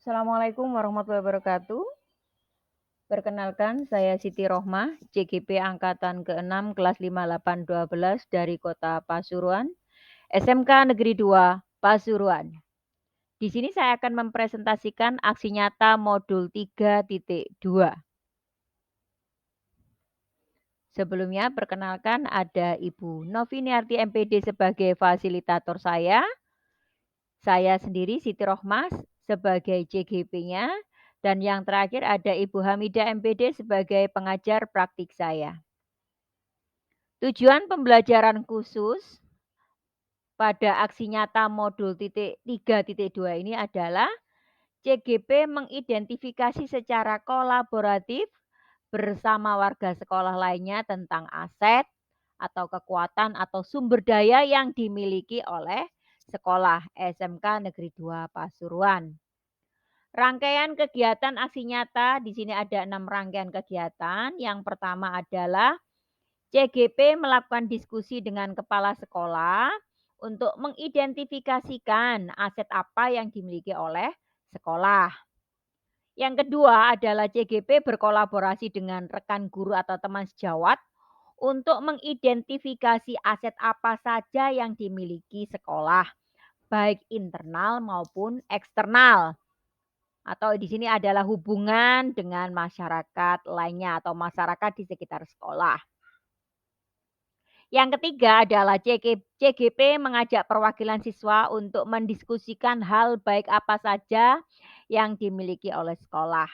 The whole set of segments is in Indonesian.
Assalamualaikum warahmatullahi wabarakatuh. Perkenalkan, saya Siti Rohmah, CGP Angkatan ke-6 kelas 5812 dari Kota Pasuruan, SMK Negeri 2, Pasuruan. Di sini saya akan mempresentasikan aksi nyata modul 3.2. Sebelumnya, perkenalkan ada Ibu Noviniarti MPD sebagai fasilitator saya. Saya sendiri Siti Rohmah sebagai CGP-nya dan yang terakhir ada Ibu Hamidah MPD sebagai pengajar praktik saya. Tujuan pembelajaran khusus pada aksi nyata modul 3.2 ini adalah CGP mengidentifikasi secara kolaboratif bersama warga sekolah lainnya tentang aset atau kekuatan atau sumber daya yang dimiliki oleh sekolah SMK Negeri 2 Pasuruan. Rangkaian kegiatan aksi nyata di sini ada 6 rangkaian kegiatan. Yang pertama adalah CGP melakukan diskusi dengan kepala sekolah untuk mengidentifikasikan aset apa yang dimiliki oleh sekolah. Yang kedua adalah CGP berkolaborasi dengan rekan guru atau teman sejawat untuk mengidentifikasi aset apa saja yang dimiliki sekolah, baik internal maupun eksternal. Atau di sini adalah hubungan dengan masyarakat lainnya atau masyarakat di sekitar sekolah. Yang ketiga adalah CGP mengajak perwakilan siswa untuk mendiskusikan hal baik apa saja yang dimiliki oleh sekolah.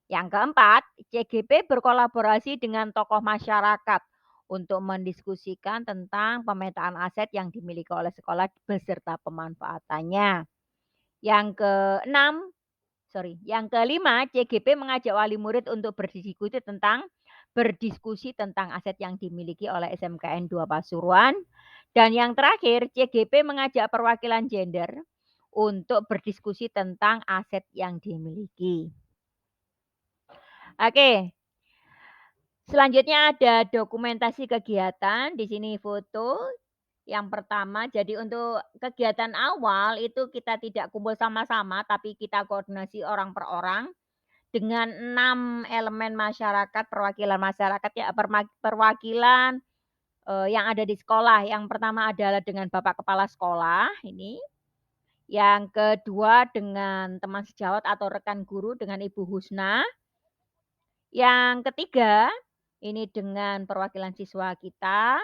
Yang keempat, CGP berkolaborasi dengan tokoh masyarakat untuk mendiskusikan tentang pemetaan aset yang dimiliki oleh sekolah beserta pemanfaatannya. Yang kelima, CGP mengajak wali murid untuk berdiskusi tentang aset yang dimiliki oleh SMKN 2 Pasuruan. Dan yang terakhir, CGP mengajak perwakilan gender untuk berdiskusi tentang aset yang dimiliki. Oke. Selanjutnya ada dokumentasi kegiatan, di sini foto. Yang pertama, jadi untuk kegiatan awal itu kita tidak kumpul sama-sama, tapi kita koordinasi orang per orang dengan 6 elemen masyarakat, perwakilan masyarakat ya, perwakilan, yang ada di sekolah. Yang pertama adalah dengan Bapak Kepala Sekolah ini, yang kedua dengan teman sejawat atau rekan guru dengan Ibu Husna, yang ketiga ini dengan perwakilan siswa kita,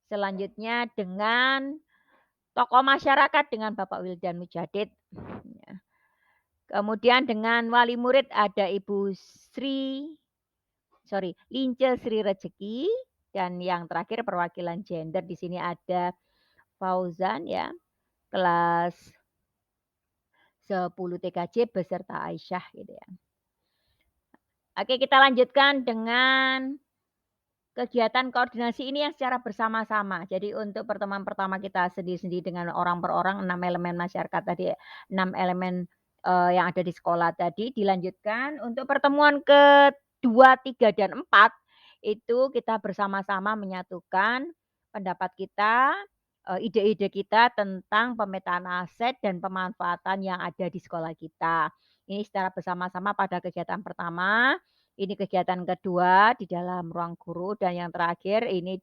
selanjutnya dengan tokoh masyarakat dengan Bapak Wildan Mujadid, ya. Kemudian dengan wali murid ada Ibu Lince Sri Rejeki, dan yang terakhir perwakilan gender di sini ada Fauzan ya, kelas 10 TKJ beserta Aisyah gitu ya. Oke, kita lanjutkan dengan kegiatan koordinasi ini yang secara bersama-sama. Jadi untuk pertemuan pertama kita sendiri-sendiri dengan orang per orang, 6 elemen masyarakat tadi, 6 elemen, yang ada di sekolah tadi, dilanjutkan untuk pertemuan ke-2, 3, dan 4, itu kita bersama-sama menyatukan pendapat kita, ide-ide kita tentang pemetaan aset dan pemanfaatan yang ada di sekolah kita. Ini secara bersama-sama pada kegiatan pertama. Ini kegiatan kedua di dalam ruang guru dan yang terakhir ini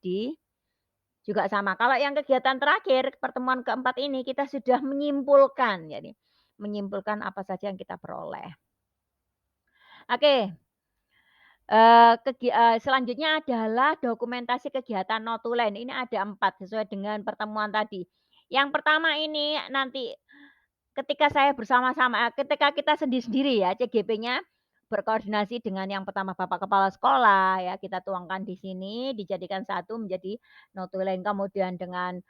juga sama. Kalau yang kegiatan terakhir, pertemuan keempat ini kita sudah menyimpulkan, jadi menyimpulkan apa saja yang kita peroleh. Oke, selanjutnya adalah dokumentasi kegiatan notulen. Ini ada 4 sesuai dengan pertemuan tadi. Yang pertama ini nanti ketika kita sendiri-sendiri ya, CGP-nya berkoordinasi dengan yang pertama Bapak Kepala Sekolah ya, kita tuangkan di sini, dijadikan satu menjadi notulen. Kemudian dengan,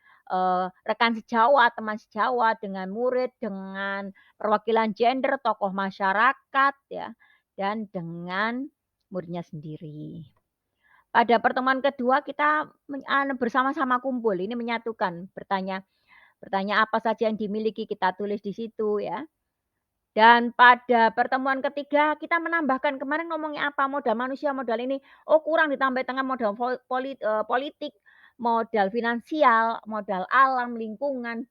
rekan sejawat, teman sejawat, dengan murid, dengan perwakilan gender, tokoh masyarakat ya, dan dengan muridnya sendiri. Pada pertemuan kedua kita bersama-sama kumpul, ini menyatukan, bertanya apa saja yang dimiliki kita tulis di situ ya. Dan pada pertemuan ketiga kita menambahkan kemarin ngomongnya apa, modal manusia, modal ini, oh kurang ditambah tengah modal politik, modal finansial, modal alam, lingkungan,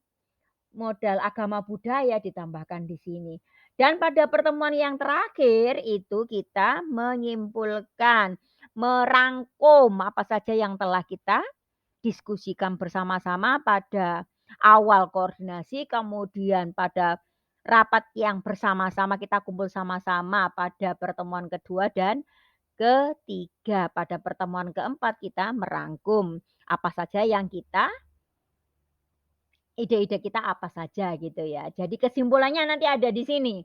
modal agama budaya ditambahkan di sini. Dan pada pertemuan yang terakhir itu kita menyimpulkan, merangkum apa saja yang telah kita diskusikan bersama-sama pada awal koordinasi, kemudian pada rapat yang bersama-sama kita kumpul sama-sama pada pertemuan kedua dan ketiga. Pada pertemuan keempat kita merangkum apa saja yang kita ide-ide kita apa saja gitu ya. Jadi kesimpulannya nanti ada di sini.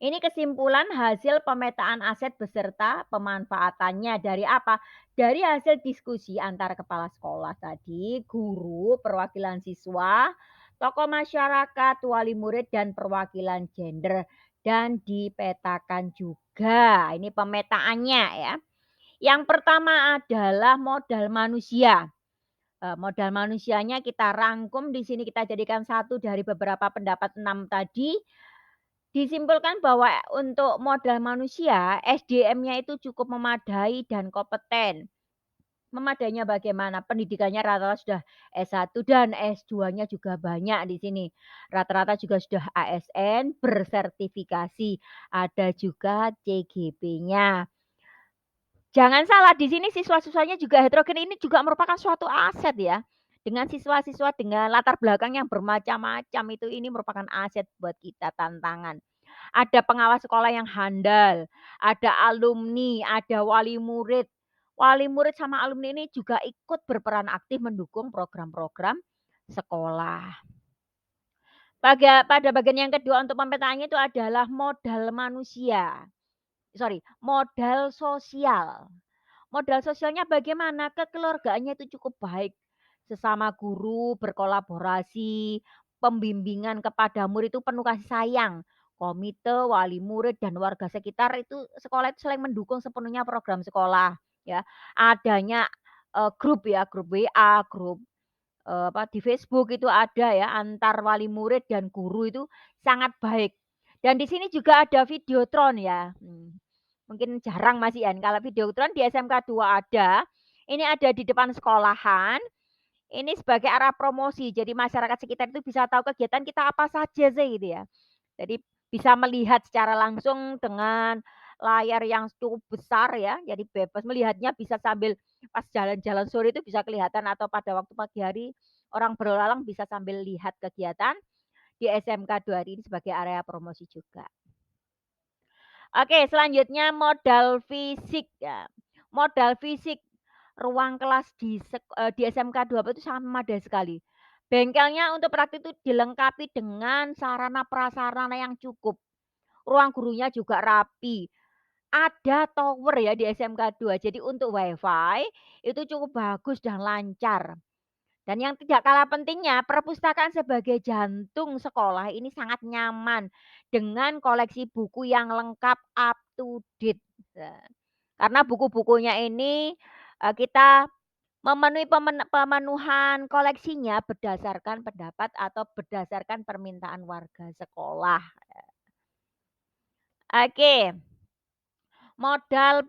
Ini kesimpulan hasil pemetaan aset beserta pemanfaatannya dari apa? Dari hasil diskusi antara kepala sekolah tadi, guru, perwakilan siswa, tokoh masyarakat, wali murid dan perwakilan gender dan dipetakan juga. Ini pemetaannya ya. Yang pertama adalah modal manusia. Modal manusianya kita rangkum di sini kita jadikan satu dari beberapa pendapat 6 tadi, disimpulkan bahwa untuk modal manusia SDM-nya itu cukup memadai dan kompeten. Memadainya bagaimana? Pendidikannya rata-rata sudah S1 dan S2-nya juga banyak di sini. Rata-rata juga sudah ASN bersertifikasi, ada juga CGP-nya. Jangan salah di sini siswa-siswanya juga heterogen ini juga merupakan suatu aset ya. Dengan siswa-siswa dengan latar belakang yang bermacam-macam itu ini merupakan aset buat kita, tantangan. Ada pengawas sekolah yang handal, ada alumni, ada wali murid. Wali murid sama alumni ini juga ikut berperan aktif mendukung program-program sekolah. Pada bagian yang kedua untuk pemetaannya itu adalah modal manusia. Sorry, modal sosial. Modal sosialnya bagaimana? Kekeluargaannya itu cukup baik. Sesama guru berkolaborasi, pembimbingan kepada murid itu penuh kasih sayang. Komite, wali murid dan warga sekitar itu sekolah itu saling mendukung sepenuhnya program sekolah ya. Adanya grup ya, grup WA, grup di Facebook itu ada ya antar wali murid dan guru itu sangat baik. Dan di sini juga ada videotron ya. Mungkin jarang Mas Ian, kalau videotron di SMK 2 ada. Ini ada di depan sekolahan, ini sebagai arah promosi. Jadi masyarakat sekitar itu bisa tahu kegiatan kita apa saja sih gitu ya. Jadi bisa melihat secara langsung dengan layar yang cukup besar ya. Jadi bebas melihatnya bisa sambil pas jalan-jalan sore itu bisa kelihatan atau pada waktu pagi hari orang berlalang bisa sambil lihat kegiatan di SMK 2 ini sebagai area promosi juga. Oke, selanjutnya modal fisik ya. Modal fisik ruang kelas di SMK 2 itu sangat memadai sekali. Bengkelnya untuk praktik itu dilengkapi dengan sarana prasarana yang cukup. Ruang gurunya juga rapi. Ada tower ya di SMK 2. Jadi untuk WiFi itu cukup bagus dan lancar. Dan yang tidak kalah pentingnya, perpustakaan sebagai jantung sekolah ini sangat nyaman dengan koleksi buku yang lengkap up to date. Nah, karena buku-bukunya ini kita memenuhi pemenuhan koleksinya berdasarkan pendapat atau berdasarkan permintaan warga sekolah. Oke, modal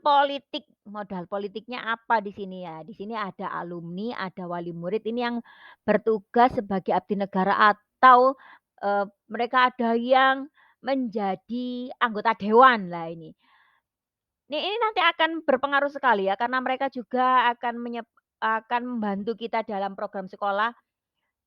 politiknya apa di sini ya? Di sini ada alumni, ada wali murid ini yang bertugas sebagai abdi negara atau mereka ada yang menjadi anggota dewan lah ini. Ini nanti akan berpengaruh sekali ya karena mereka juga akan membantu kita dalam program sekolah.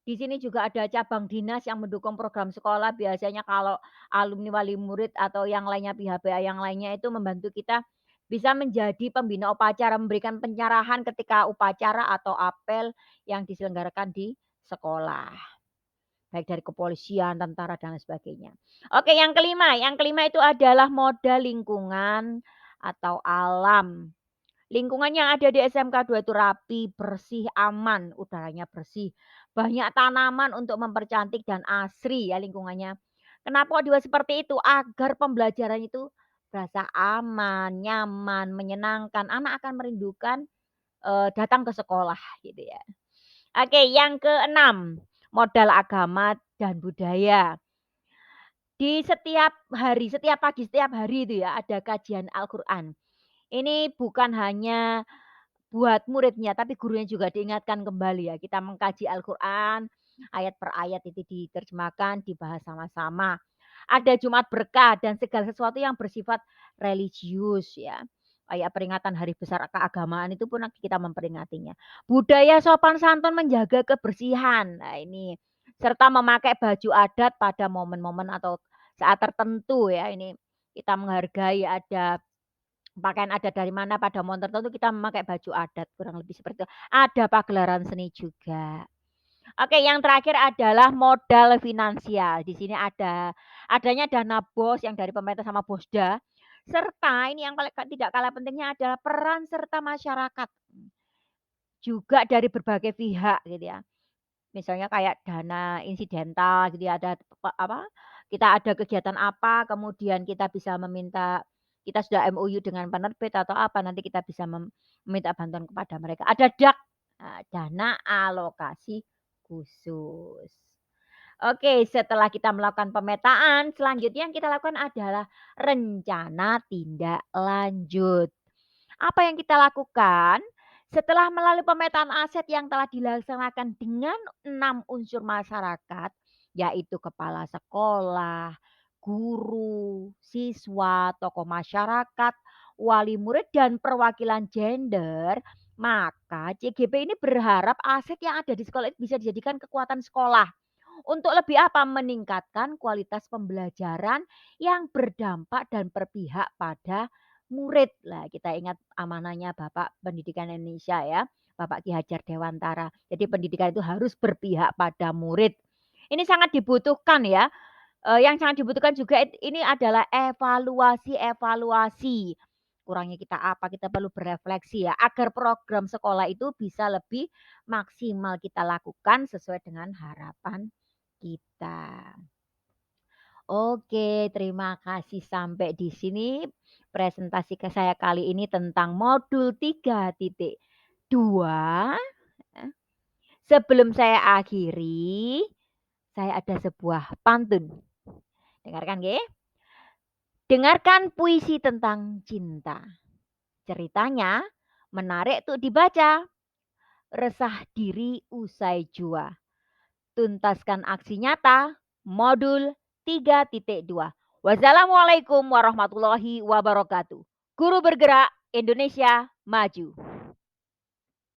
Di sini juga ada cabang dinas yang mendukung program sekolah. Biasanya kalau alumni wali murid atau yang lainnya pihak PA yang lainnya itu membantu kita bisa menjadi pembina upacara, memberikan pencerahan ketika upacara atau apel yang diselenggarakan di sekolah. Baik dari kepolisian, tentara dan sebagainya. Oke, yang kelima itu adalah modal lingkungan atau alam. Lingkungan yang ada di SMK 2 itu rapi, bersih, aman, udaranya bersih. Banyak tanaman untuk mempercantik dan asri ya lingkungannya. Kenapa kok dibuat seperti itu? Agar pembelajaran itu berasa aman, nyaman, menyenangkan. Anak akan merindukan datang ke sekolah gitu ya. Oke, yang keenam, modal agama dan budaya. Di setiap pagi, setiap hari itu ya ada kajian Al-Qur'an. Ini bukan hanya buat muridnya, tapi gurunya juga diingatkan kembali ya, kita mengkaji Al-Qur'an, ayat per ayat itu diterjemahkan, dibahas sama-sama. Ada Jumat Berkah dan segala sesuatu yang bersifat religius ya. Kayak peringatan hari besar keagamaan itu pun kita memperingatinya. Budaya sopan santun menjaga kebersihan. Nah, ini serta memakai baju adat pada momen-momen atau saat tertentu ya. Ini kita menghargai ada pakaian adat dari mana pada momen tertentu kita memakai baju adat kurang lebih seperti itu. Ada pagelaran seni juga. Oke, yang terakhir adalah modal finansial. Di sini adanya dana BOS yang dari pemerintah sama Bosda, serta ini yang tidak kalah pentingnya adalah peran serta masyarakat, juga dari berbagai pihak gitu ya. Misalnya kayak dana insidental gitu ya, ada apa, kita ada kegiatan apa, kemudian kita bisa meminta kita sudah MOU dengan penerbit atau apa, nanti kita bisa meminta bantuan kepada mereka. Ada DAK, dana alokasi khusus. Oke, setelah kita melakukan pemetaan, selanjutnya yang kita lakukan adalah rencana tindak lanjut. Apa yang kita lakukan? Setelah melalui pemetaan aset yang telah dilaksanakan dengan 6 unsur masyarakat, yaitu kepala sekolah, guru, siswa, tokoh masyarakat, wali murid, dan perwakilan gender, maka CGP ini berharap aset yang ada di sekolah itu bisa dijadikan kekuatan sekolah. Untuk lebih apa? Meningkatkan kualitas pembelajaran yang berdampak dan berpihak pada murid. Lah, kita ingat amanahnya Bapak Pendidikan Indonesia ya, Bapak Ki Hajar Dewantara. Jadi pendidikan itu harus berpihak pada murid. Ini sangat dibutuhkan ya. Yang sangat dibutuhkan juga ini adalah evaluasi. Kurangnya kita apa, kita perlu berefleksi ya, agar program sekolah itu bisa lebih maksimal kita lakukan sesuai dengan harapan kita. Oke, terima kasih sampai di sini presentasi ke saya kali ini tentang modul 3.2. Sebelum saya akhiri, saya ada sebuah pantun. Dengarkan nggih. Dengarkan puisi tentang cinta. Ceritanya menarik untuk dibaca. Resah diri usai jua. Tuntaskan aksi nyata, modul 3.2. Wassalamualaikum warahmatullahi wabarakatuh. Guru bergerak, Indonesia maju.